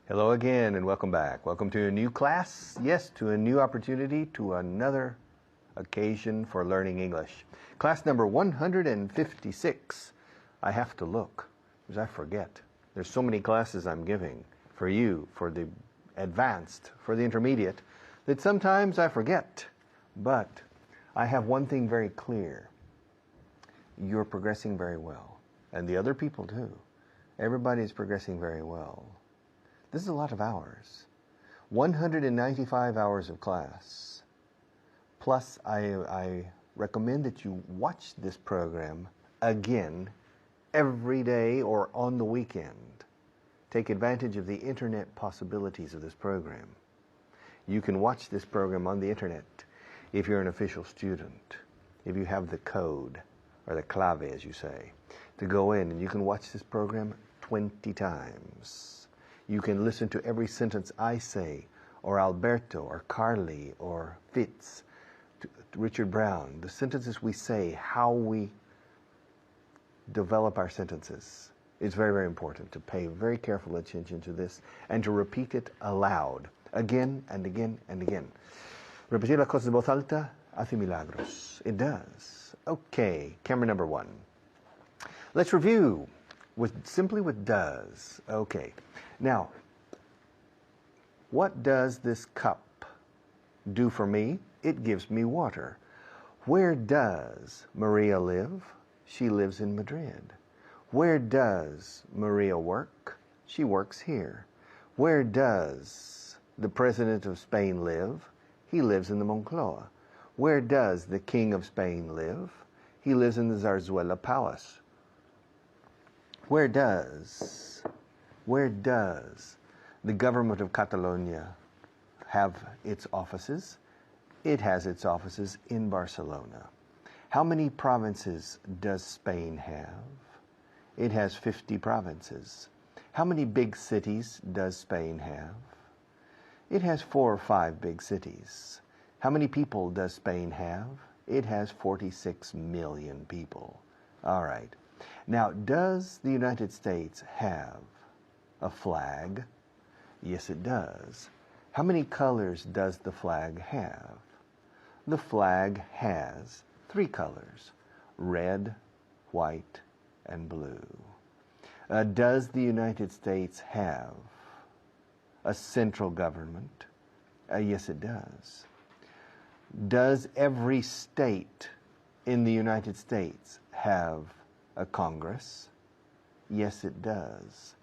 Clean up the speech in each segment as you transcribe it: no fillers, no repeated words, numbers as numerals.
Hello again and welcome back. Welcome to a new class. Yes, to a new opportunity, to another occasion for learning English. Class number 156. I have to look because I forget. There's so many classes I'm giving for you, for the advanced, for the intermediate, that sometimes I forget. But I have one thing very clear. You're progressing very well. And the other people too. Everybody is progressing very well. This is a lot of hours. 195 hours of class. Plus, I recommend that you watch this program again every day or on the weekend. Take advantage of the internet possibilities of this program. You can watch this program on the internet if you're an official student, if you have the code, or the clave as you say, to go in and you can watch this program 20 times. You can listen to every sentence I say, or Alberto, or Carly, or Fitz, Richard Brown, the sentences we say, how we develop our sentences. It's very, very important to pay very careful attention to this and to repeat it aloud, again and again and again. Repetir las cosas en voz alta hace milagros. It does. Okay, camera number 1. Let's review simply with does. Okay. Now, what does this cup do for me? It gives me water. Where does Maria live? She lives in Madrid. Where does Maria work? She works here. Where does the President of Spain live? He lives in the Moncloa. Where does the King of Spain live? He lives in the Zarzuela Palace. Where does the government of Catalonia have its offices? It has its offices in Barcelona. How many provinces does Spain have? It has 50 provinces. How many big cities does Spain have? It has 4 or 5 big cities. How many people does Spain have? It has 46 million people. All right. Now, does the United States have a flag? Yes, it does. How many colors does the flag have? The flag has 3 colors, red, white, and blue. Does the United States have a central government? Yes, it does. Does every state in the United States have a Congress? Yes, it does.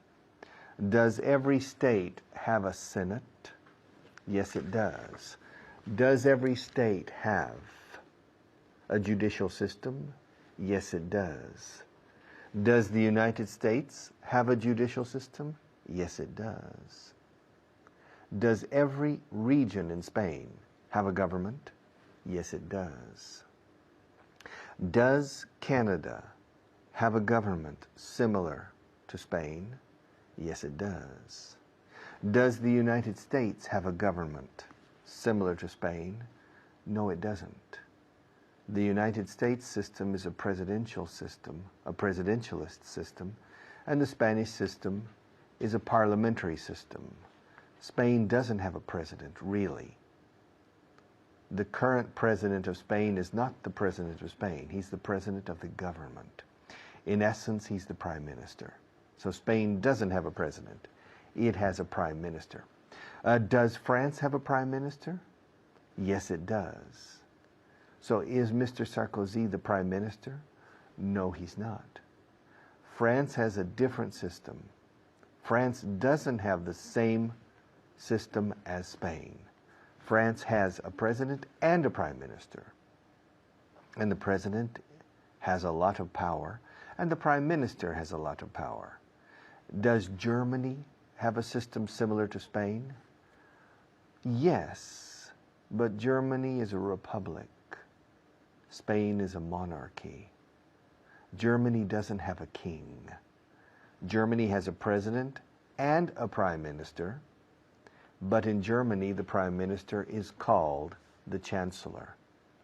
Does every state have a Senate? Yes, it does. Does every state have a judicial system? Yes, it does. Does the United States have a judicial system? Yes, it does. Does every region in Spain have a government? Yes, it does. Does Canada have a government similar to Spain? Yes, it does. Does the United States have a government similar to Spain? No, it doesn't. The United States system is a presidential system, a presidentialist system, and the Spanish system is a parliamentary system. Spain doesn't have a president, really. The current president of Spain is not the president of Spain. He's the president of the government. In essence, he's the prime minister. So Spain doesn't have a president. It has a prime minister. Does France have a prime minister? Yes, it does. So is Mr. Sarkozy the prime minister? No, he's not. France has a different system. France doesn't have the same system as Spain. France has a president and a prime minister. And the president has a lot of power, and the prime minister has a lot of power. Does Germany have a system similar to Spain? Yes, but Germany is a republic. Spain is a monarchy. Germany doesn't have a king. Germany has a president and a prime minister, but in Germany the prime minister is called the chancellor.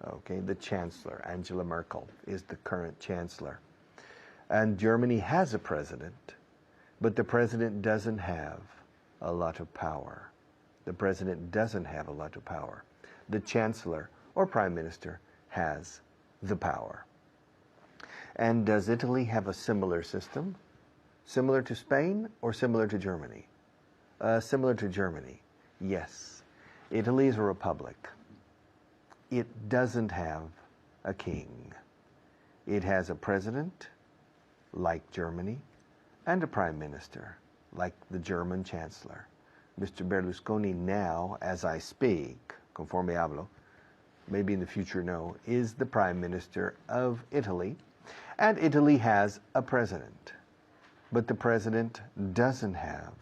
Okay, the chancellor, Angela Merkel, is the current chancellor. And Germany has a president, but the president doesn't have a lot of power. The president doesn't have a lot of power. The chancellor or prime minister has the power. And does Italy have a similar system? Similar to Spain or similar to Germany? Similar to Germany, yes. Italy is a republic. It doesn't have a king. It has a president, like Germany, and a prime minister, like the German chancellor. Mr. Berlusconi now, as I speak, conforme hablo, maybe in the future no, is the prime minister of Italy, and Italy has a president. But the president doesn't have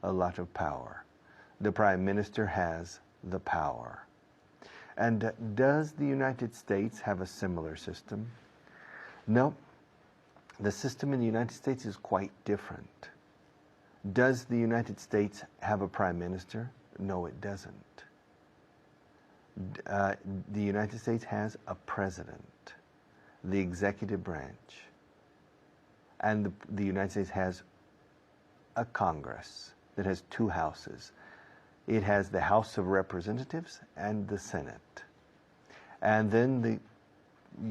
a lot of power. The prime minister has the power. And does the United States have a similar system? No. The system in the United States is quite different. Does the United States have a prime minister? No, it doesn't. The United States has a president, the executive branch. And the United States has a Congress that has two houses. It has the House of Representatives and the Senate. And then the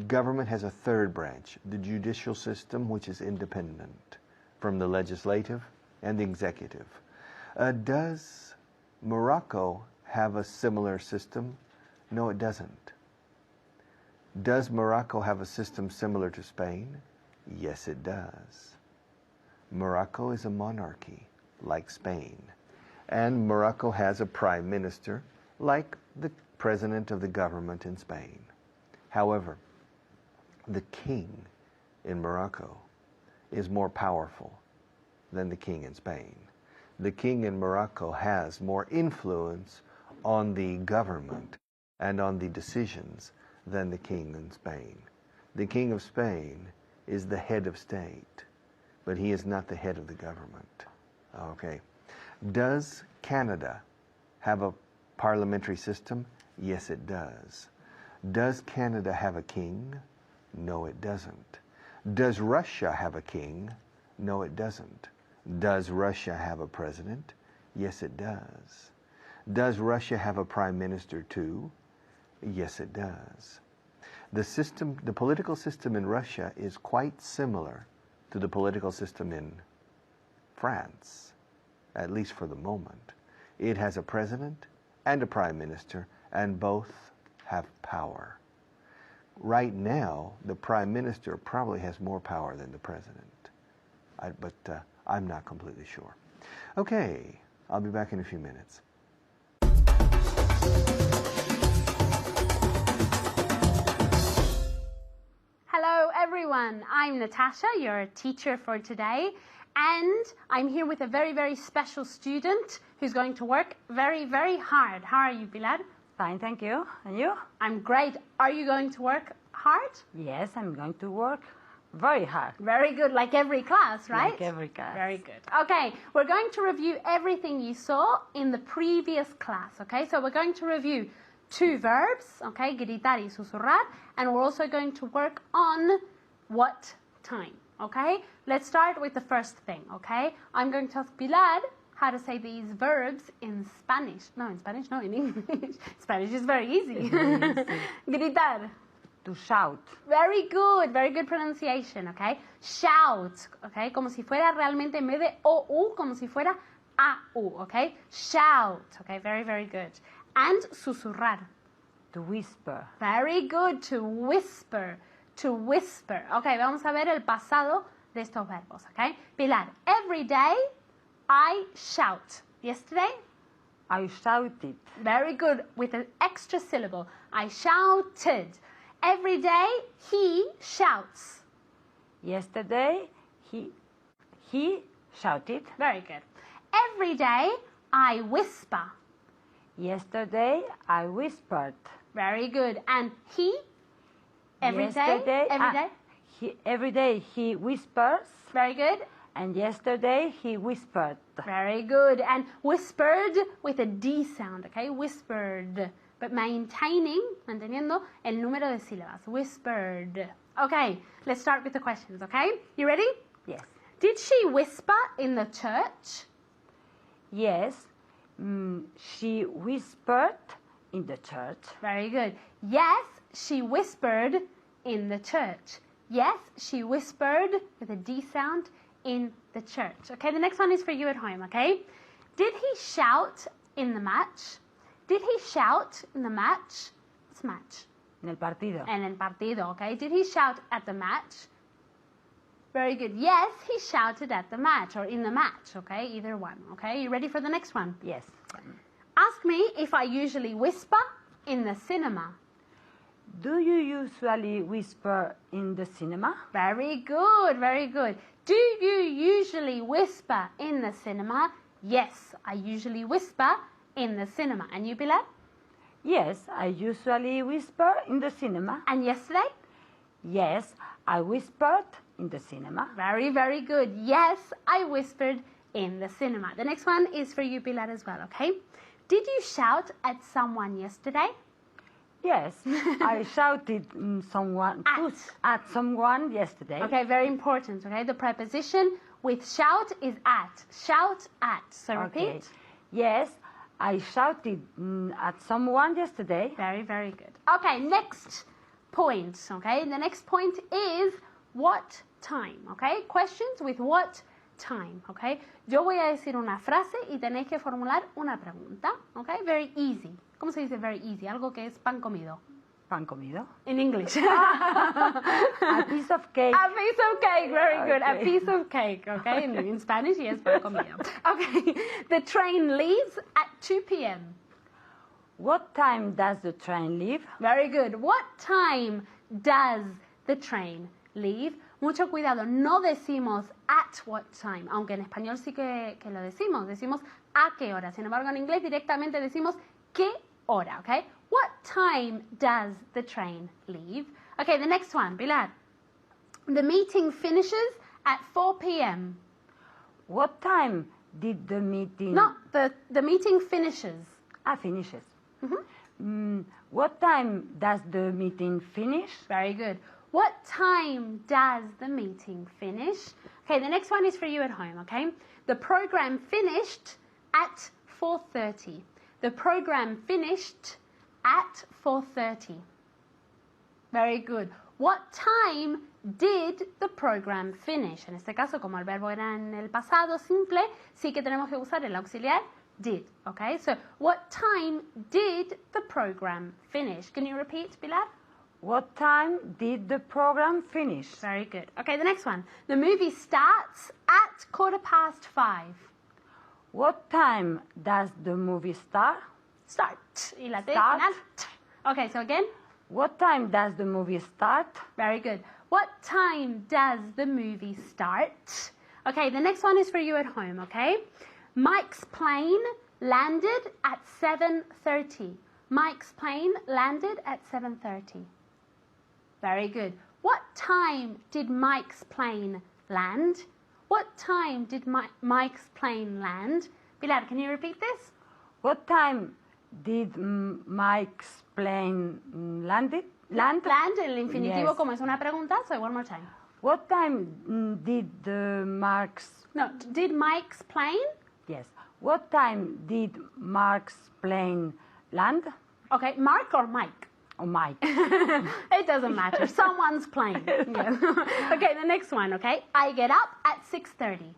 government has a third branch, the judicial system, which is independent from the legislative and the executive. Does Morocco have a similar system? No, it doesn't. Does Morocco have a system similar to Spain? Yes, it does. Morocco is a monarchy, like Spain. And Morocco has a prime minister, like the president of the government in Spain. However, the king in Morocco is more powerful than the king in Spain. The king in Morocco has more influence on the government and on the decisions than the king in Spain. The king of Spain is the head of state, but he is not the head of the government. Okay. Does Canada have a parliamentary system? Yes, it does. Does Canada have a king? No, it doesn't. Does Russia have a king? No, it doesn't. Does Russia have a president? Yes, it does. Does Russia have a prime minister too? Yes, it does. The political system in Russia is quite similar to the political system in France, at least for the moment. It has a president and a prime minister, and both have power. Right now, the prime minister probably has more power than the president, but I'm not completely sure. Okay, I'll be back in a few minutes. Hello everyone, I'm Natasha, your teacher for today, and I'm here with a very, very special student who's going to work very, very hard. How are you, Pilar? Fine, thank you. And you? I'm great. Are you going to work hard? Yes, I'm going to work very hard. Very good, like every class, right? Like every class. Very good. Okay, we're going to review everything you saw in the previous class, okay? So we're going to review 2 verbs, okay, gritar y susurrar, and we're also going to work on what time, okay? Let's start with the first thing, okay? I'm going to ask Pilar how to say these verbs in Spanish. No, in Spanish, no, in English. Spanish is very easy. Gritar. To shout. Very good pronunciation, okay? Shout, okay? Como si fuera realmente en vez de OU, como si fuera AU, okay? Shout, okay? Very, very good. And susurrar. To whisper. Very good, to whisper. To whisper. Okay, vamos a ver el pasado de estos verbos, okay? Pilar, every day I shout. Yesterday? I shouted. Very good, with an extra syllable. I shouted. Every day he shouts. Yesterday he shouted. Very good. Every day I whisper. Yesterday I whispered. Very good. And he? Every Yesterday, day? Every day he whispers. Very good. And yesterday he whispered. Very good. And whispered with a D sound, okay? Whispered. But manteniendo el número de sílabas. Whispered. Okay, let's start with the questions, okay? You ready? Yes. Did she whisper in the church? Yes, she whispered in the church. Very good. Yes, she whispered in the church. Yes, she whispered with a D sound in the church. Okay, the next one is for you at home, okay? Did he shout in the match? Did he shout in the match? What's match? En el partido. En el partido, okay? Did he shout at the match? Very good. Yes, he shouted at the match or in the match, okay? Either one, okay? You ready for the next one? Yes. Ask me if I usually whisper in the cinema. Do you usually whisper in the cinema? Very good, very good. Do you usually whisper in the cinema? Yes, I usually whisper in the cinema. And you, Pilar? Yes, I usually whisper in the cinema. And yesterday? Yes, I whispered in the cinema. Very, very good. Yes, I whispered in the cinema. The next one is for you, Pilar, as well, okay? Did you shout at someone yesterday? Yes, I shouted at someone yesterday. Okay, very important, okay? The preposition with shout is at. Shout at. So repeat. Okay. Yes, I shouted at someone yesterday. Very, very good. Okay, next point, okay? The next point is what time, okay? Questions with what time, okay? Yo voy a decir una frase y tenéis que formular una pregunta, okay? Very easy. ¿Cómo se dice very easy? Algo que es pan comido. ¿Pan comido? In English. A piece of cake. A piece of cake, very good. A Okay. piece of cake, okay? In Spanish, yes, pan comido. Okay, the train leaves at 2 p.m. What time does the train leave? Very good. What time does the train leave? Mucho cuidado, no decimos at what time, aunque en español sí que lo decimos. Decimos a qué hora. Sin embargo, en inglés directamente decimos qué hora, okay? What time does the train leave? Okay, the next one, Pilar. The meeting finishes at 4 p.m. What time did the meeting... No, the meeting finishes. Finishes. What time does the meeting finish? Very good. What time does the meeting finish? Okay, the next one is for you at home, okay? The program finished at 4:30. The program finished at 4:30. Very good. What time did the program finish? En este caso, como el verbo era en el pasado simple, sí que tenemos que usar el auxiliar did, okay? So, what time did the program finish? Can you repeat, Pilar? What time did the program finish? Very good. Okay, the next one. The movie starts at 5:15. What time does the movie start? Start. Y la T Start. final. Okay, so again. What time does the movie start? Very good. What time does the movie start? Okay, the next one is for you at home, okay? Mike's plane landed at 7:30. Mike's plane landed at 7:30. Very good. What time did Mike's plane land? What time did Mike's plane land? Pilar, can you repeat this? What time did Mike's plane land? Land, el infinitivo Yes. como es una pregunta, so one more time. What time did Did Mike's plane? Yes. What time did Mark's plane land? Okay, Mark or Mike? Or Mike? It doesn't matter. Someone's plane. Yeah. Okay, the next one, okay? I get up at 6:30.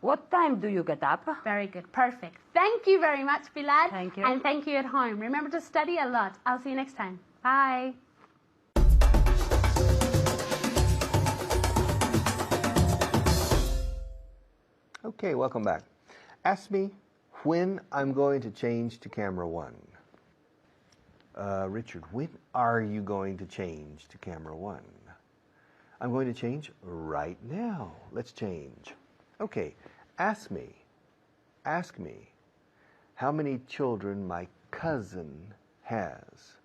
What time do you get up? Very good. Perfect. Thank you very much, Pilar. Thank you. And thank you at home. Remember to study a lot. I'll see you next time. Bye. Okay, welcome back. Ask me when I'm going to change to camera 1. Richard, when are you going to change to camera 1? I'm going to change right now. Let's change. Okay, ask me how many children my cousin has.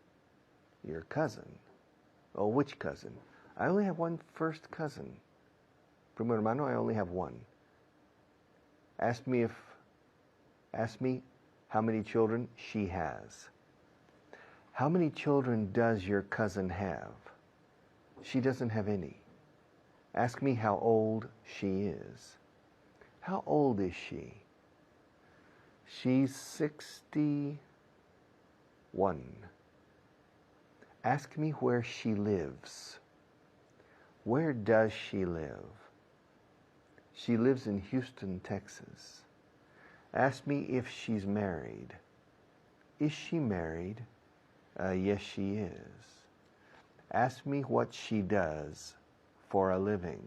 Your cousin. Oh, which cousin? I only have one first cousin. Primo hermano, I only have one. Ask me how many children she has. How many children does your cousin have? She doesn't have any. Ask me how old she is. How old is she? She's 61. Ask me where she lives. Where does she live? She lives in Houston, Texas. Ask me if she's married. Is she married? Yes, she is. Ask me what she does for a living.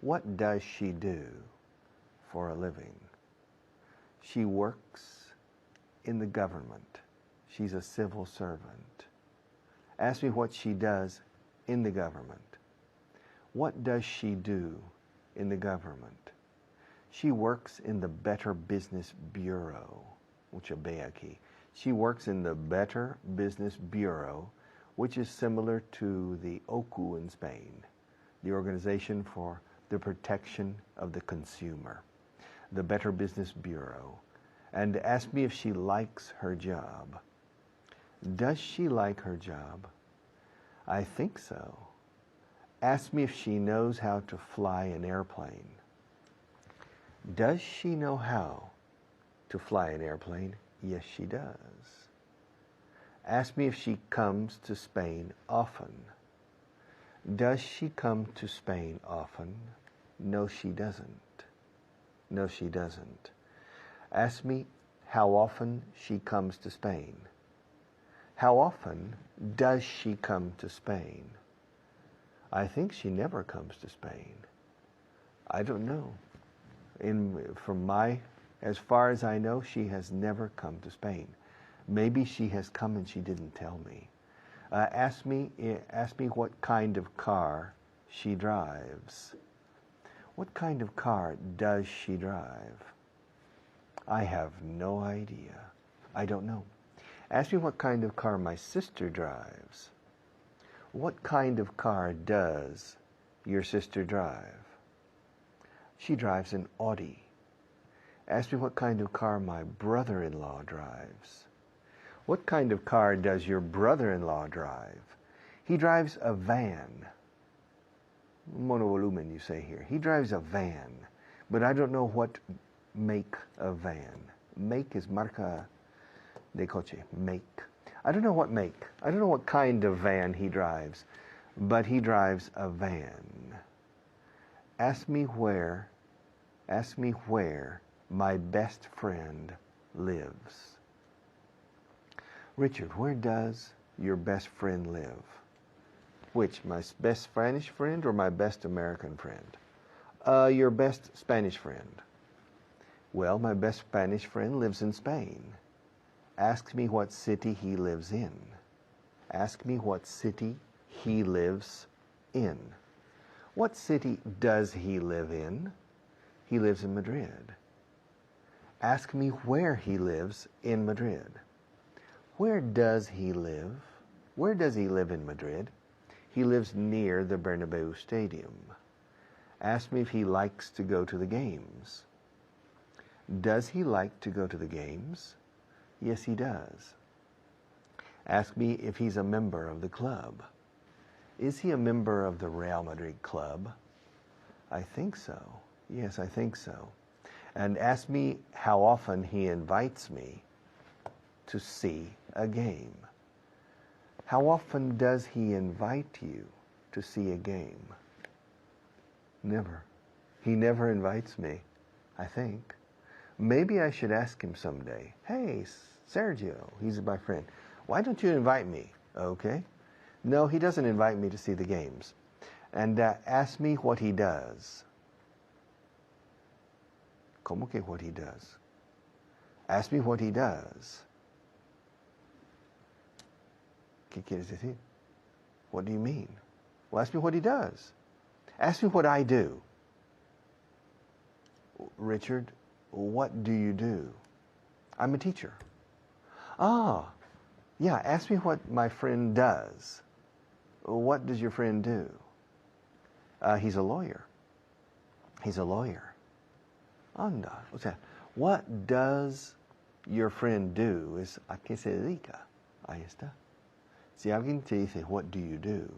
What does she do for a living? She works in the government. She's a civil servant. Ask me what she does in the government. What does she do in the government? She works in the Better Business Bureau. She works in the Better Business Bureau, which is similar to the OCU in Spain, the Organization for the Protection of the Consumer, the Better Business Bureau. And ask me if she likes her job. Does she like her job? I think so. Ask me if she knows how to fly an airplane. Does she know how to fly an airplane? Yes, she does. Ask me if she comes to Spain often. Does she come to Spain often? No, she doesn't. No, she doesn't. Ask me how often she comes to Spain. How often does she come to Spain? I think she never comes to Spain. I don't know. As far as I know, she has never come to Spain. Maybe she has come and she didn't tell me. Ask me what kind of car she drives. What kind of car does she drive? I have no idea. I don't know. Ask me what kind of car my sister drives. What kind of car does your sister drive? She drives an Audi. Ask me what kind of car my brother-in-law drives. What kind of car does your brother-in-law drive? He drives a van. Monovolumen, you say here. He drives a van, but I don't know what make of van. Make is marca de coche. Make. I don't know what make. I don't know what kind of van he drives, but he drives a van. Ask me where my best friend lives. Richard, where does your best friend live? Which, my best Spanish friend or my best American friend? Your best Spanish friend. Well, my best Spanish friend lives in Spain. Ask me what city he lives in. Ask me what city he lives in. What city does he live in? He lives in Madrid. Ask me where he lives in Madrid. Where does he live? Where does he live in Madrid? He lives near the Bernabeu Stadium. Ask me if he likes to go to the games. Does he like to go to the games? Yes, he does. Ask me if he's a member of the club. Is he a member of the Real Madrid club? I think so. Yes, I think so. And ask me how often he invites me to see a game. How often does he invite you to see a game? Never. He never invites me, I think. Maybe I should ask him someday. Hey, Sergio, he's my friend. Why don't you invite me? Okay. No, he doesn't invite me to see the games. And ask me what he does. ¿Cómo que what he does? Ask me what he does. ¿Qué quieres decir? What do you mean? Well, ask me what he does. Ask me what I do. Richard, what do you do? I'm a teacher. Ah, yeah, ask me what my friend does. What does your friend do? He's a lawyer. He's a lawyer. Anda. O sea, what does your friend do is a qué se dedica. Ahí está. Si alguien te dice, what do you do?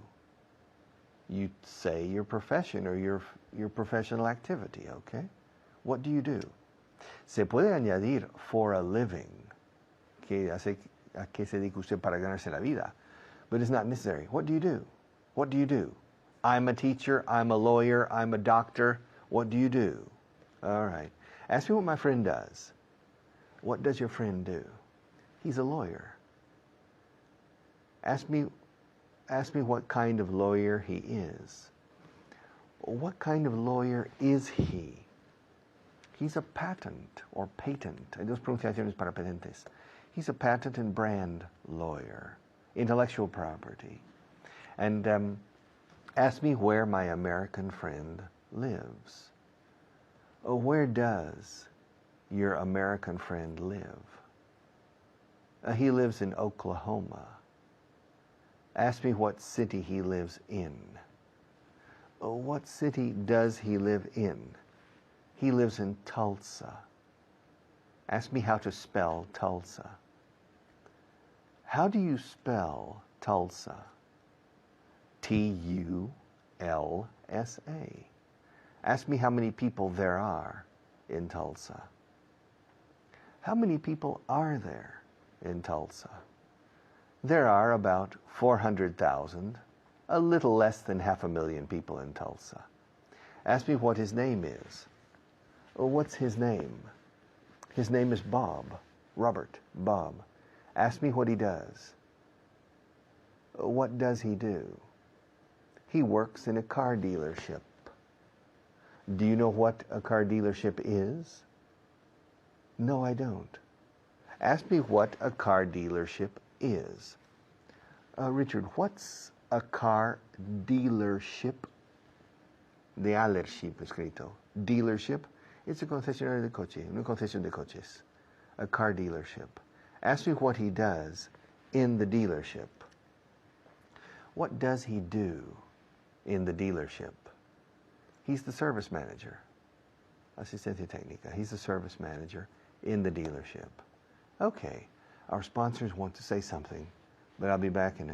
You say your profession or your professional activity, okay? What do you do? Se puede añadir for a living, que hace a qué se dedica usted para ganarse la vida. But it's not necessary. What do you do? What do you do? I'm a teacher, I'm a lawyer, I'm a doctor. What do you do? All right. Ask me what my friend does. What does your friend do? He's a lawyer. Ask me what kind of lawyer he is. What kind of lawyer is he? He's a patent or patent. Hay dos pronunciaciones para patentes. He's a patent and brand lawyer, intellectual property. And ask me where my American friend lives. Where does your American friend live? He lives in Oklahoma. Ask me what city he lives in. What city does he live in? He lives in Tulsa. Ask me how to spell Tulsa. How do you spell Tulsa? Tulsa. Ask me how many people there are in Tulsa. How many people are there in Tulsa? There are about 400,000, a little less than 500,000 people in Tulsa. Ask me what his name is. What's his name? His name is Bob. Robert. Bob. Ask me what he does. What does he do? He works in a car dealership. Do you know what a car dealership is? No, I don't. Ask me what a car dealership is. Richard, what's a car dealership? Dealership escrito. Dealership. It's a concesionario de coche, una concesión de coches. A car dealership. Ask me what he does in the dealership. What does he do in the dealership? He's the service manager. Asistencia técnica. He's the service manager in the dealership. Okay, our sponsors want to say something, but I'll be back in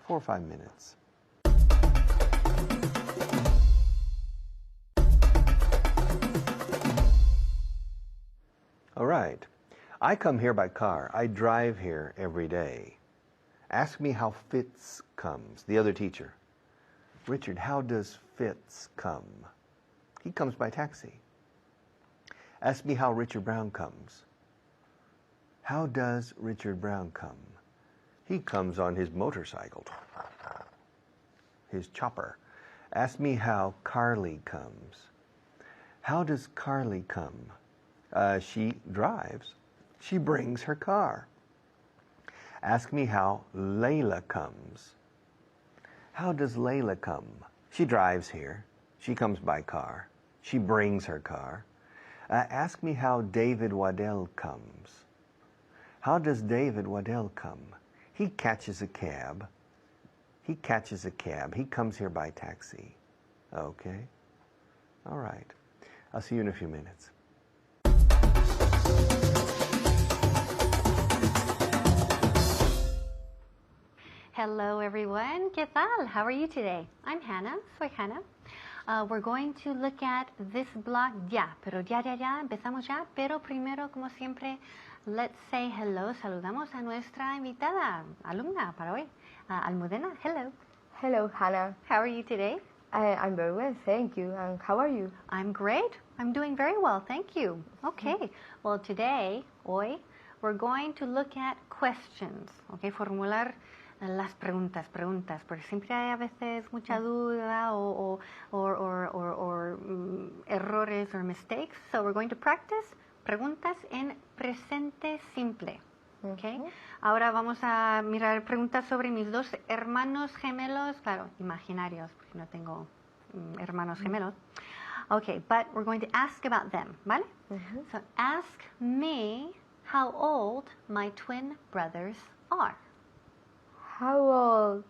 4 or 5 minutes. All right. I come here by car. I drive here every day. Ask me how Fitz comes, the other teacher. Richard, how does Fitz come? He comes by taxi. Ask me how Richard Brown comes. How does Richard Brown come? He comes on his motorcycle, his chopper. Ask me how Carly comes. How does Carly come? She drives. She brings her car. Ask me how Layla comes. How does Layla come? She drives here. She comes by car. She brings her car. Ask me how David Waddell comes. How does David Waddell come? He catches a cab. He catches a cab. He comes here by taxi. Okay? All right. I'll see you in a few minutes. Hello everyone, ¿qué tal? How are you today? I'm Hannah, soy Hannah. We're going to look at this block ya, pero ya, empezamos ya, pero primero, como siempre, let's say hello, saludamos a nuestra invitada, alumna para hoy, Almudena, hello. Hello, Hannah. How are you today? I'm very well, thank you. And how are you? I'm great. I'm doing very well, thank you. Okay, well today, hoy, we're going to look at questions, okay, formular las preguntas, porque siempre hay a veces mucha duda o errores or mistakes. So we're going to practice preguntas en presente simple. Okay? Ahora vamos a mirar preguntas sobre mis dos hermanos gemelos, claro, imaginarios, porque no tengo hermanos gemelos. Okay, but we're going to ask about them, ¿vale? So ask me how old my twin brothers are. How old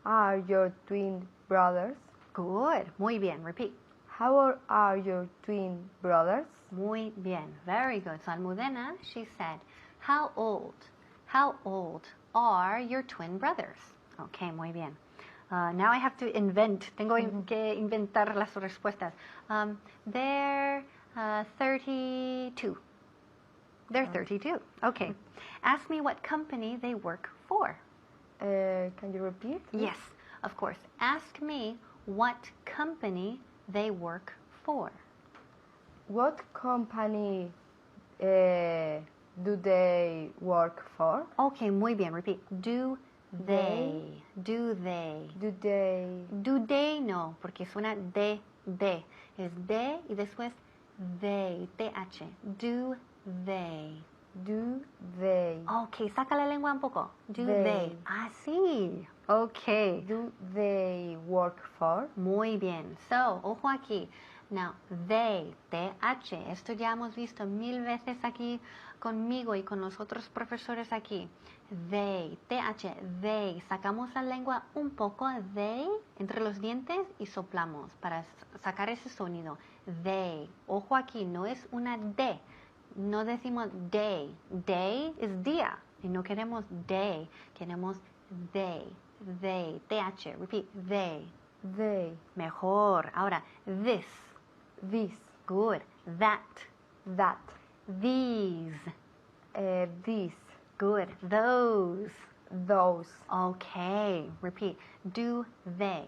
are your twin brothers? Good. Muy bien. Repeat. How old are your twin brothers? Muy bien. Very good. So Almudena, she said, how old are your twin brothers? Okay, muy bien. Now I have to invent. Tengo que inventar las respuestas. They're 32. They're 32. Okay. Ask me what company they work for. Can you repeat? Yes, of course. Ask me what company they work for. What company do they work for? Okay, muy bien. Repeat. Do they. Do they. Do they? Do they no, porque suena de. Es de y después they. TH. Do they. Do they? Ok, saca la lengua un poco. Do They. they. Ah, sí. Ok. Do they work for? Muy bien. So, ojo aquí. Now, they, TH. Esto ya hemos visto 1000 veces aquí conmigo y con los otros profesores aquí. They, TH, they. Sacamos la lengua un poco, they, entre los dientes y soplamos para sacar ese sonido. They. Ojo aquí, no es una D. No decimos day. Day es día. Y no queremos day. Queremos they. They. TH. Repeat. They. They. Mejor. Ahora, this. This. Good. That. That. These. This. Good. Those. Those. Okay. Repeat. Do they.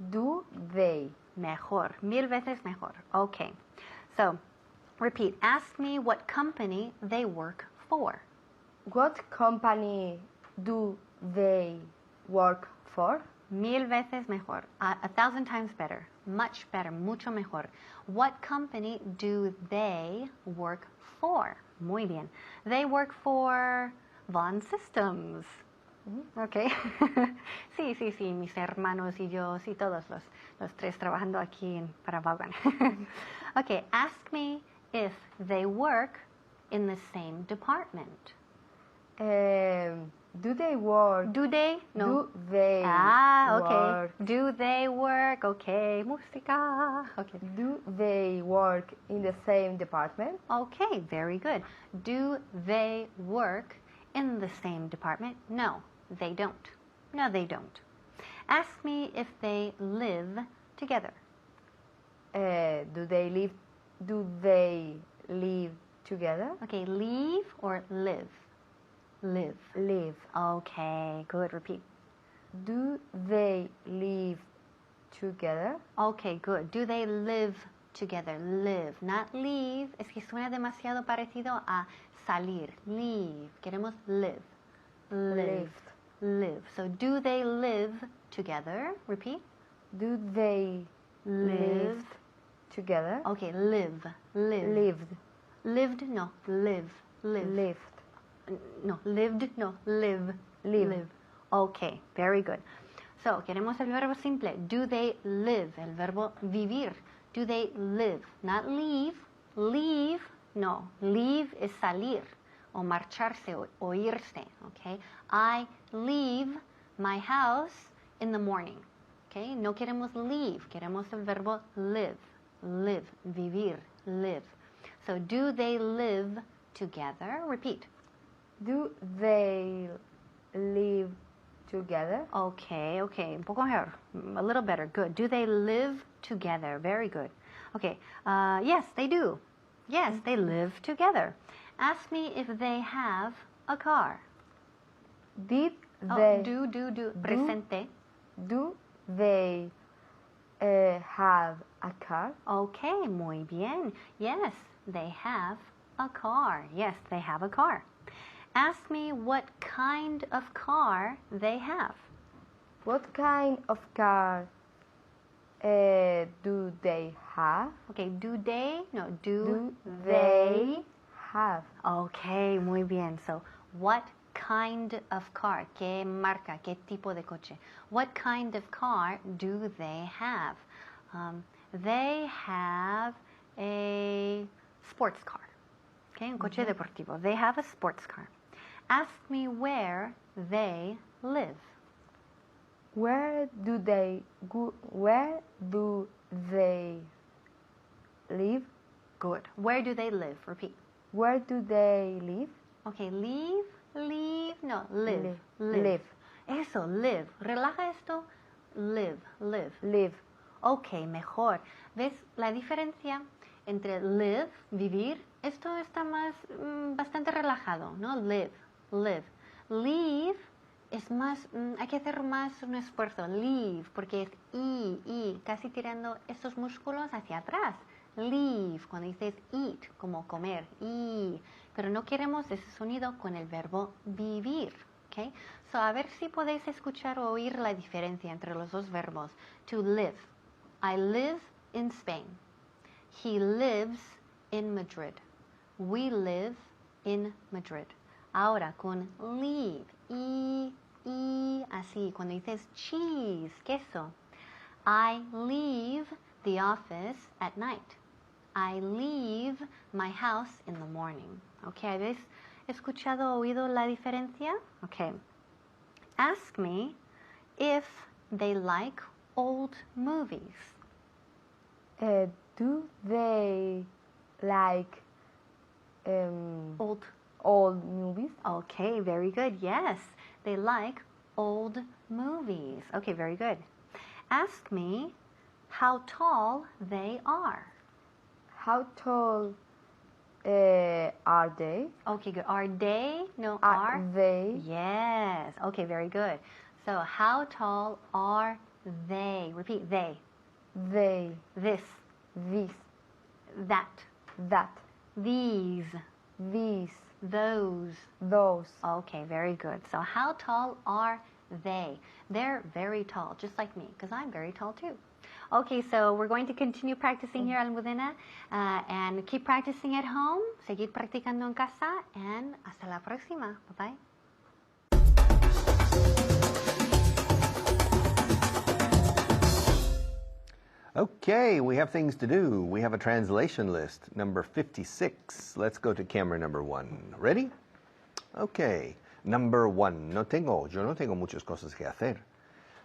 Do they? Mejor. 1000 veces mejor. Okay. So, repeat. Ask me what company they work for. What company do they work for? 1000 veces mejor. 1,000 times better. Much better. Mucho mejor. What company do they work for? Muy bien. They work for Von Systems. Okay. sí, mis hermanos y yo, sí, todos los tres trabajando aquí para Vaughan. Okay, ask me if they work in the same department. Do they work? Do they? No. Do they okay. work? Do they work? Okay, música. Okay. Do they work in the same department? Okay, very good. Do they work in the same department? No, they don't. No, they don't. Ask me if they live together. Do they live? Do they live together? Okay, leave or live? Live. Live. Okay, good. Repeat. Do they live together? Okay, good. Do they live together? Live, not leave. Es que suena demasiado parecido a salir. Leave. Queremos live. Live. Live. So, do they live together? Repeat. Do they live together? Okay, live. Live. Lived. Lived, no. Live. Live. Lived. No, lived, no. Live. Live. Okay, very good. So, queremos el verbo simple. Do they live? El verbo vivir. Do they live? Not leave. Leave, no. Leave es salir o marcharse o irse. Okay? I leave my house in the morning. Okay? No queremos leave. Queremos el verbo live. Live. Vivir. Live. So, do they live together? Repeat. Do they live together? Okay, un poco mejor, a little better, good. Do they live together? Very good. Okay, yes, they do. Yes, they live together. Ask me if they have a car. Did they? Do. Presente. Do they have a car? Okay, muy bien. Yes, they have a car. Yes, they have a car. Ask me what kind of car they have. What kind of car do they have? Okay, do they? No, do they have? Okay, muy bien. So, what kind of car? ¿Qué marca? ¿Qué tipo de coche? What kind of car do they have? They have a sports car. Okay, un coche deportivo. They have a sports car. Ask me where they live. Where do they go? Where do they live? Good. Where do they live? Repeat. Where do they live? Okay, leave, no, live. Live. Eso, live. Relaja esto. Live. Live. Ok, mejor. ¿Ves la diferencia entre live, vivir, esto está más, bastante relajado, ¿no? Live, live. Leave es más, hay que hacer más un esfuerzo. Leave, porque es I, casi tirando estos músculos hacia atrás. Leave, cuando dices eat, como comer, I. Pero no queremos ese sonido con el verbo vivir, ¿ok? So, a ver si podéis escuchar o oír la diferencia entre los dos verbos. To live. I live in Spain. He lives in Madrid. We live in Madrid. Ahora con leave, I, así. Cuando dices cheese, queso. I leave the office at night. I leave my house in the morning. Okay, ¿habéis escuchado o oído la diferencia? Okay. Ask me if they like old movies. Do they like old movies? Okay, very good. Yes, they like old movies. Okay, very good. Ask me how tall they are. How tall are they? Okay, good. Are they? No, Are are. they? Yes. Okay, very good. So, how tall are they? Repeat. They. They. This. This. That. That. These. These. Those. Those. Okay, very good. So, how tall are they? They're very tall, just like me, because I'm very tall too. Okay, so we're going to continue practicing here, Almudena, and keep practicing at home. Seguir practicando en casa, and hasta la próxima. Bye-bye. Okay, we have things to do. We have a translation list, number 56. Let's go to camera number 1. Ready? Okay, number 1. Yo no tengo muchas cosas que hacer.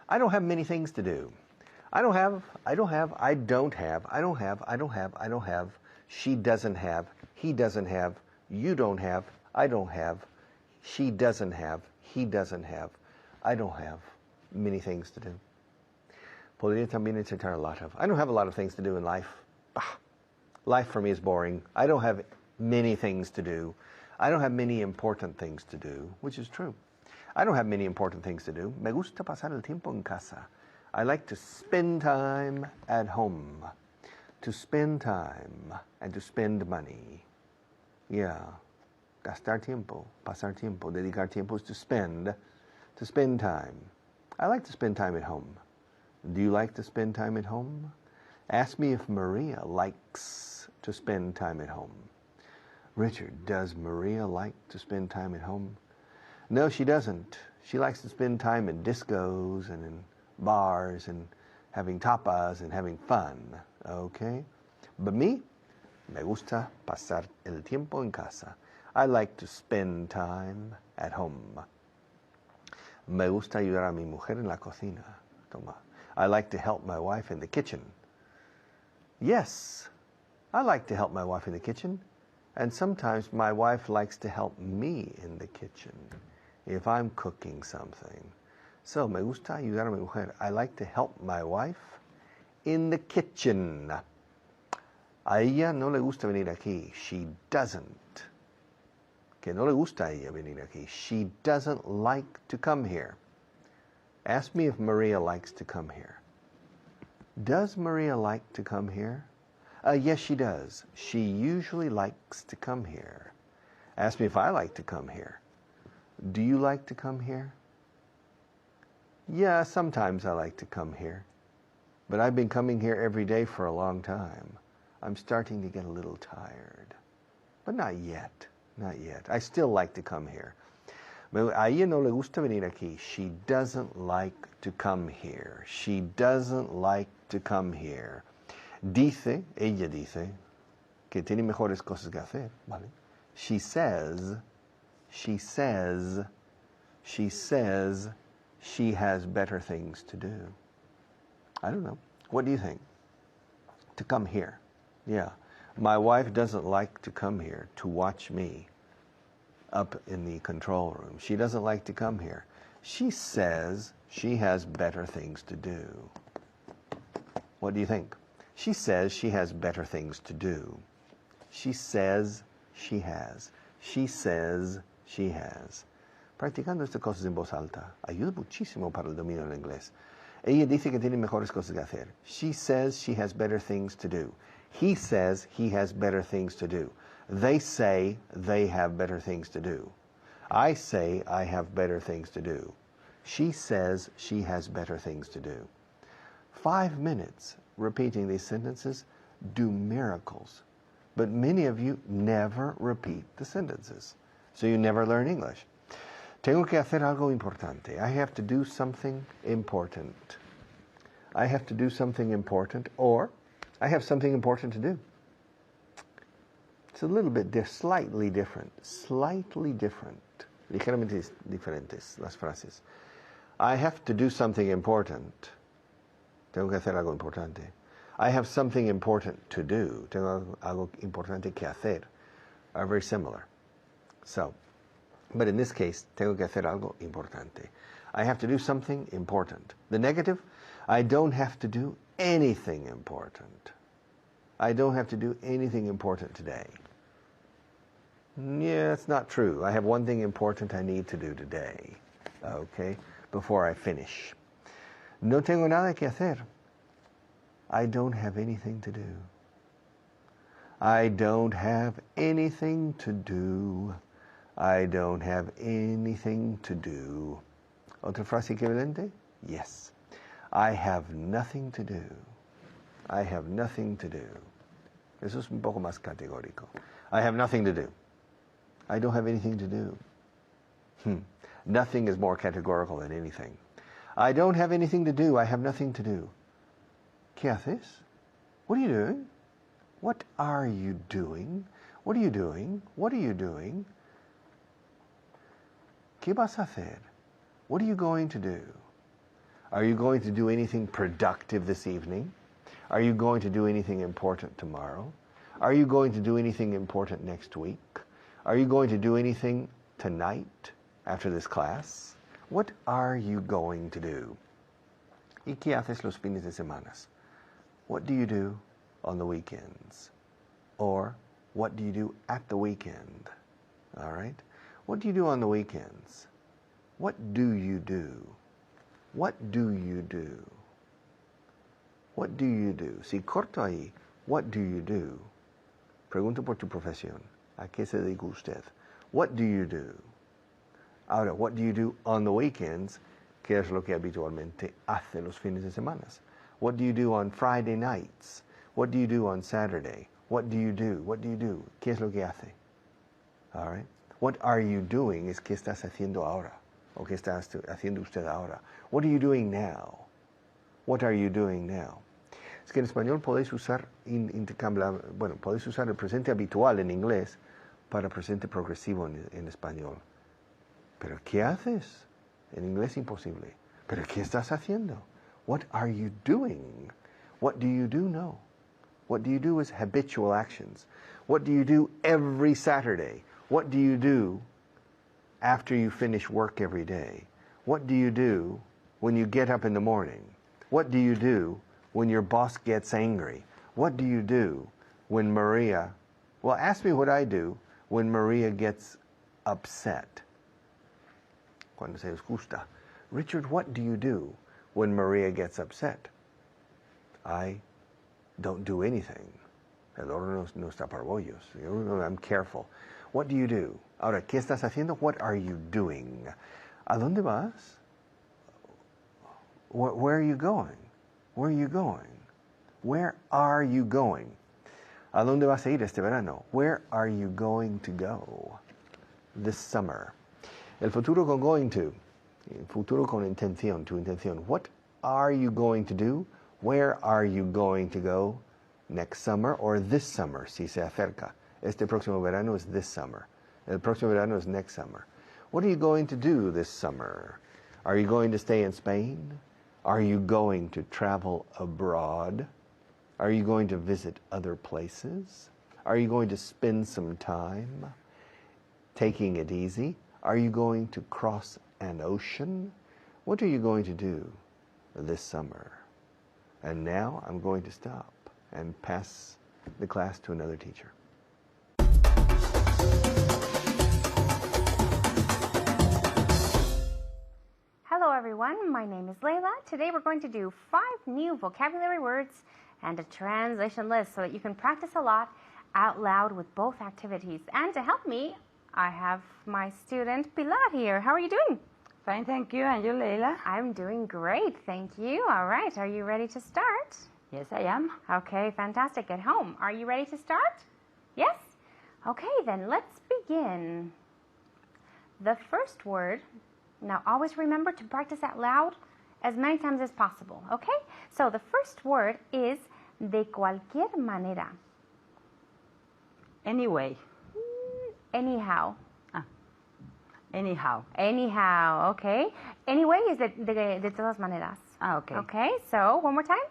I don't have many things to do. I don't have, she doesn't have, he doesn't have, you don't have, I don't have, she doesn't have, he doesn't have, I don't have many things to do. Podría también insertar a lot of. I don't have a lot of things to do in life. Life for me is boring. I don't have many things to do. I don't have many important things to do, which is true. I don't have many important things to do. Me gusta pasar el tiempo en casa. I like to spend time at home. To spend time and to spend money. Yeah. Gastar tiempo, pasar tiempo, dedicar tiempo is to spend time. I like to spend time at home. Do you like to spend time at home? Ask me if Maria likes to spend time at home. Richard, does Maria like to spend time at home? No, she doesn't. She likes to spend time in discos and in bars and having tapas and having fun. Okay? But me gusta pasar el tiempo en casa. I like to spend time at home. Me gusta ayudar a mi mujer en la cocina. Toma. I like to help my wife in the kitchen. Yes, I like to help my wife in the kitchen. And sometimes my wife likes to help me in the kitchen if I'm cooking something. So, me gusta ayudar a mi mujer. I like to help my wife in the kitchen. A ella no le gusta venir aquí. She doesn't. Que no le gusta a ella venir aquí. She doesn't like to come here. Ask me if Maria likes to come here. Does Maria like to come here? Yes, she does. She usually likes to come here. Ask me if I like to come here. Do you like to come here? Yeah, sometimes I like to come here. But I've been coming here every day for a long time. I'm starting to get a little tired. But not yet. Not yet. I still like to come here. A ella no le gusta venir aquí. She doesn't like to come here. She doesn't like to come here. Ella dice, que tiene mejores cosas que hacer, ¿vale? She says she has better things to do. I don't know. What do you think? To come here. Yeah. My wife doesn't like to come here to watch me up in the control room. She doesn't like to come here. She says she has better things to do. What do you think? She says she has better things to do. She says she has. She says, she has. Practicando estas cosas en voz alta ayuda muchísimo para el dominio del inglés. Ella dice que tiene mejores cosas que hacer. She says she has better things to do. He says he has better things to do. They say they have better things to do. I say I have better things to do. She says she has better things to do. 5 minutes repeating these sentences do miracles. But many of you never repeat the sentences. So you never learn English. Tengo que hacer algo importante. I have to do something important. I have to do something important, or I have something important to do. It's a little bit slightly different. Slightly different. Ligeramente diferentes las frases. I have to do something important. Tengo que hacer algo importante. I have something important to do. Tengo algo importante que hacer. Are very similar. So, but in this case, tengo que hacer algo importante. I have to do something important. The negative, I don't have to do anything important. I don't have to do anything important today. Yeah, it's not true. I have one thing important I need to do today. Okay, before I finish. No tengo nada que hacer. I don't have anything to do. I don't have anything to do. I don't have anything to do. Otra frase equivalente? Yes. I have nothing to do. I have nothing to do. Eso es un poco más categórico. I have nothing to do. I don't have anything to do. Nothing is more categorical than anything. I don't have anything to do. I have nothing to do. ¿Qué haces? What are you doing? What are you doing? What are you doing? What are you doing? ¿Qué vas a hacer? What are you going to do? Are you going to do anything productive this evening? Are you going to do anything important tomorrow? Are you going to do anything important next week? Are you going to do anything tonight after this class? What are you going to do? ¿Y qué haces los fines de semana? What do you do on the weekends? Or what do you do at the weekend? All right? What do you do on the weekends? What do you do? What do you do? What do you do? Si corto ahí, what do you do? Pregunto por tu profesión. ¿A qué se dedica usted? What do you do? Ahora, what do you do on the weekends? ¿Qué es lo que habitualmente hace los fines de semana? What do you do on Friday nights? What do you do on Saturday? What do you do? What do you do? ¿Qué es lo que hace? All right? What are you doing es qué estás haciendo ahora. O qué está haciendo usted ahora. What are you doing now? What are you doing now? Es que en español podéis usar podéis usar el presente habitual en inglés para presente progresivo en español. ¿Pero qué haces? En inglés imposible. ¿Pero qué estás haciendo? What are you doing? What do you do? No. What do you do is habitual actions. What do you do every Saturday? What do you do after you finish work every day? What do you do when you get up in the morning? What do you do when your boss gets angry? What do you do when Maria... Well, ask me what I do when Maria gets upset. Cuando se disgusta. Richard, what do you do when Maria gets upset? I don't do anything. El horno no está para bollos. I'm careful. What do you do? Ahora, ¿qué estás haciendo? What are you doing? ¿A dónde vas? Where are you going? Where are you going? Where are you going? ¿A dónde vas a ir este verano? Where are you going to go this summer? El futuro con going to. El futuro con intención, tu intención. What are you going to do? Where are you going to go next summer or this summer, si se acerca? Este próximo verano es this summer. El próximo verano es next summer. What are you going to do this summer? Are you going to stay in Spain? Are you going to travel abroad? Are you going to visit other places? Are you going to spend some time taking it easy? Are you going to cross an ocean? What are you going to do this summer? And now I'm going to stop and pass the class to another teacher. everyone, my name is Layla. Today we're going to do 5 new vocabulary words and a translation list so that you can practice a lot out loud with both activities. And to help me, I have my student Pilar here. How are you doing? Fine, thank you. And you, Leila? I'm doing great, thank you. All right, are you ready to start? Yes, I am. Okay, fantastic. At home, are you ready to start? Yes? Okay, then let's begin. The first word, now always remember to practice out loud as many times as possible, okay? So the first word is de cualquier manera. Anyway. Anyhow. Anyhow. Anyhow, okay? Anyway is de todas maneras. Okay. Okay, so one more time.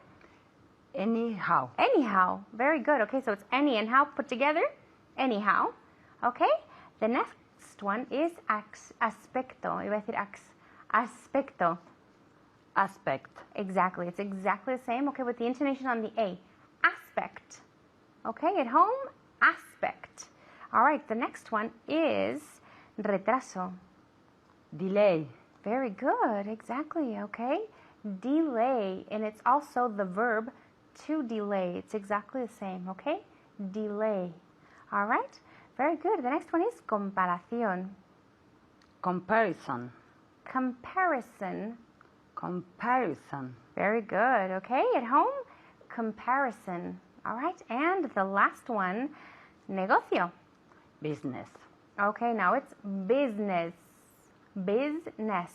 Anyhow. Anyhow. Very good. Okay, so it's any and how put together. Anyhow. Okay? The next one is aspecto. Iba a decir aspecto. Aspect. Exactly. It's exactly the same, okay, with the intonation on the A. Aspect. Okay, at home, aspect. All right, the next one is retraso. Delay. Very good. Exactly, okay? Delay. And it's also the verb to delay. It's exactly the same, okay? Delay. All right? Very good. The next one is comparación. Comparison. Comparison. Comparison. Very good. Okay, at home, comparison. All right, and the last one, negocio. Business. Okay, now it's business. Business.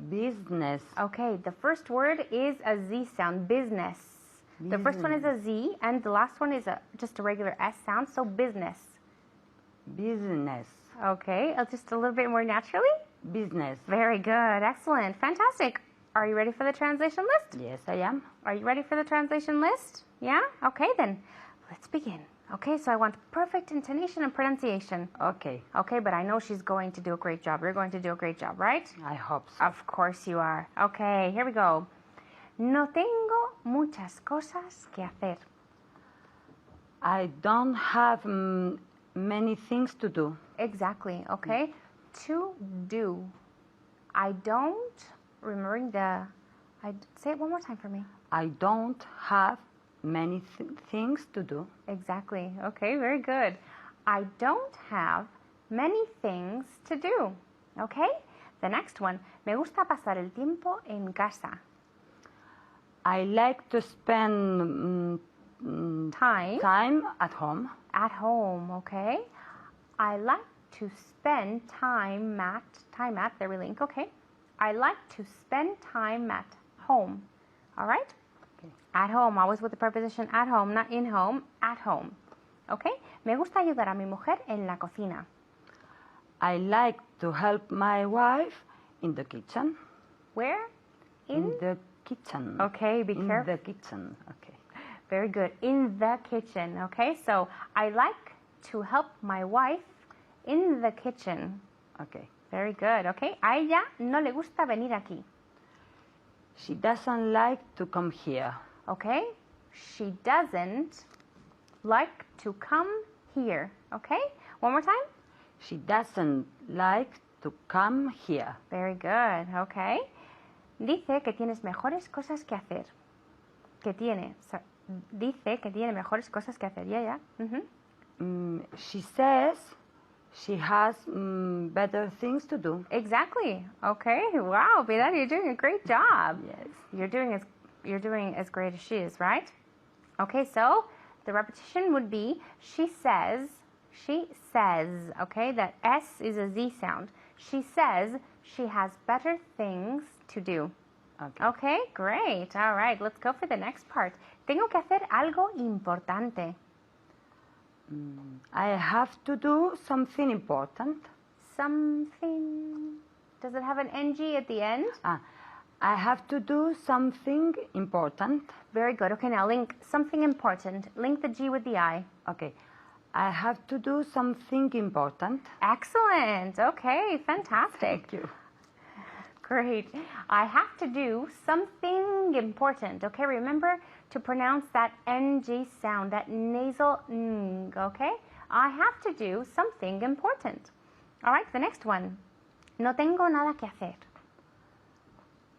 Business. Okay, the first word is a Z sound, business. The first one is a Z, and the last one is just a regular S sound, so business. Business. Okay, just a little bit more naturally. Business. Very good, excellent, fantastic. Are you ready for the translation list? Yes, I am. Are you ready for the translation list? Yeah? Okay, then let's begin. Okay, so I want perfect intonation and pronunciation. Okay. Okay, but I know she's going to do a great job. You're going to do a great job, right? I hope so. Of course you are. Okay, here we go. No tengo muchas cosas que hacer. I don't have many things to do. Exactly, okay? To do. I don't, remembering say it one more time for me. I don't have many things to do. Exactly, okay, very good. I don't have many things to do, okay? The next one, me gusta pasar el tiempo en casa. I like to spend time at home. At home, okay? I like to spend time at, there we link, okay? I like to spend time at home, all right? Okay. At home, always with the preposition at home, not in home, at home, okay? Me gusta ayudar a mi mujer en la cocina. I like to help my wife in the kitchen. Where? In the kitchen. Okay, be in careful. In the kitchen, okay. Very good. In the kitchen, okay? So, I like to help my wife in the kitchen. Okay. Very good, okay? A ella no le gusta venir aquí. She doesn't like to come here. Okay? She doesn't like to come here, okay? One more time. She doesn't like to come here. Very good, okay? Dice que tienes mejores cosas que hacer. Dice que tiene mejores cosas que hacer. Yeah. She says she has better things to do. Exactly. Okay. Wow, Pilar, you're doing a great job. Yes. You're doing as great as she is, right? Okay, so the repetition would be she says, okay? That S is a Z sound. She says she has better things to do. Okay. Okay, great. All right, let's go for the next part. Tengo que hacer algo importante. I have to do something important. Something. Does it have an NG at the end? I have to do something important. Very good. Okay, now link something important. Link the G with the I. Okay. I have to do something important. Excellent. Okay, fantastic. Thank you. Great. I have to do something important. Okay, remember to pronounce that NG sound, that nasal ng, okay? I have to do something important. All right, the next one. No tengo nada que hacer.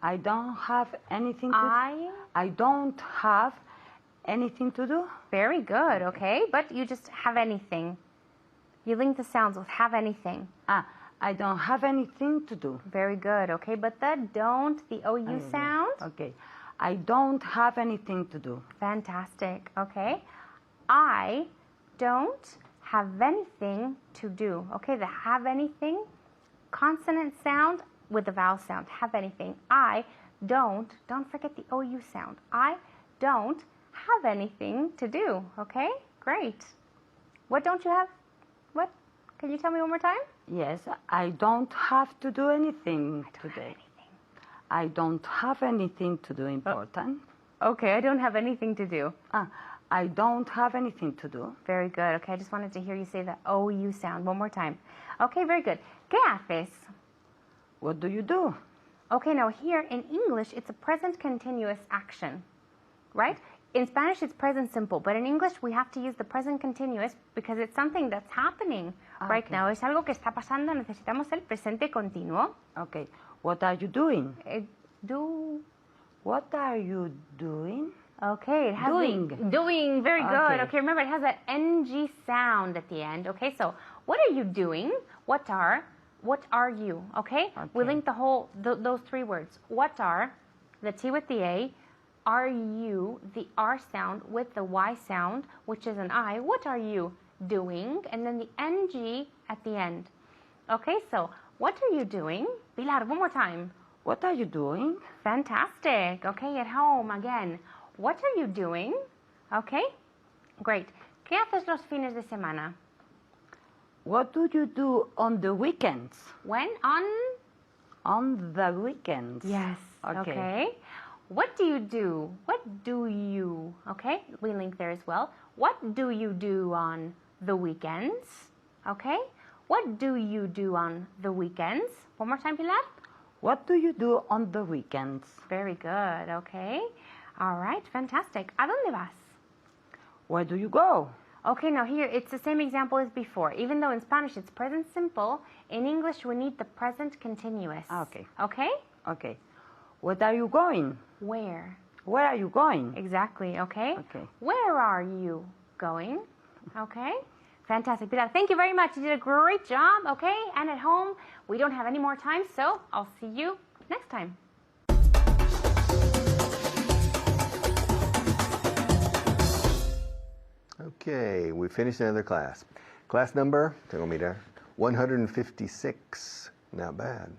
I don't have anything to I. I don't have anything to do. Very good, okay? But you just have anything. You link the sounds with have anything. I don't have anything to do. Very good, okay? But the don't, the OU sound. Okay. I don't have anything to do. Fantastic, okay? I don't have anything to do. Okay, the have anything, consonant sound with the vowel sound. Have anything. I don't forget the OU sound. I don't have anything to do. Okay, great. What don't you have? What? Can you tell me one more time? Yes, I don't have to do anything today. I don't have anything to do important. Okay, I don't have anything to do. I don't have anything to do. Very good. Okay, I just wanted to hear you say the OU sound one more time. Okay, very good. ¿Qué haces? What do you do? Okay, now here in English, it's a present continuous action, right? In Spanish, it's present simple, but in English, we have to use the present continuous because it's something that's happening right now. Es algo que está pasando, necesitamos el presente continuo. Okay. What are you doing? Do. What are you doing? Okay, it has doing, very good. Okay, remember it has that NG sound at the end. Okay, so what are you doing? What are you? Okay, we link the whole those three words. What are, the T with the A, are you, the R sound with the Y sound, which is an I. What are you doing? And then the NG at the end. Okay, so what are you doing? Pilar, one more time. What are you doing? Fantastic. Okay, at home again. What are you doing? Okay, great. ¿Qué haces los fines de semana? What do you do on the weekends? When? On the weekends. Yes. Okay. What do you do? What do you? Okay, we link there as well. What do you do on the weekends? Okay. What do you do on the weekends? One more time, Pilar. What do you do on the weekends? Very good. Okay. All right. Fantastic. ¿A dónde vas? Where do you go? Okay, now here it's the same example as before. Even though in Spanish it's present simple, in English we need the present continuous. Okay. Okay? Okay. Where are you going? Where? Where are you going? Exactly, okay? Okay. Where are you going? Okay? Fantastic. Pilar, thank you very much. You did a great job, okay? And at home, we don't have any more time, so I'll see you next time. Okay, we finished another class. Class number, tengo mirar, 156. Not bad.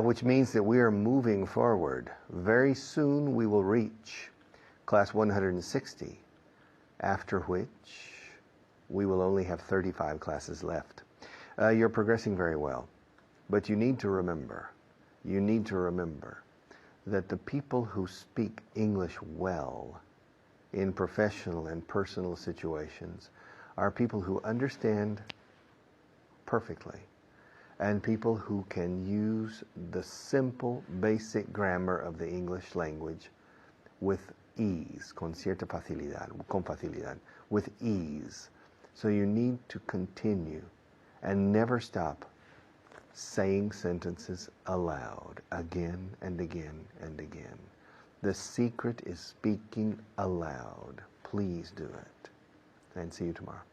Which means that we are moving forward. Very soon we will reach class 160, after which we will only have 35 classes left. You're progressing very well, but you need to remember that the people who speak English well in professional and personal situations are people who understand perfectly and people who can use the simple, basic grammar of the English language with ease, con facilidad, with ease. So you need to continue and never stop saying sentences aloud again and again and again. The secret is speaking aloud. Please do it. And see you tomorrow.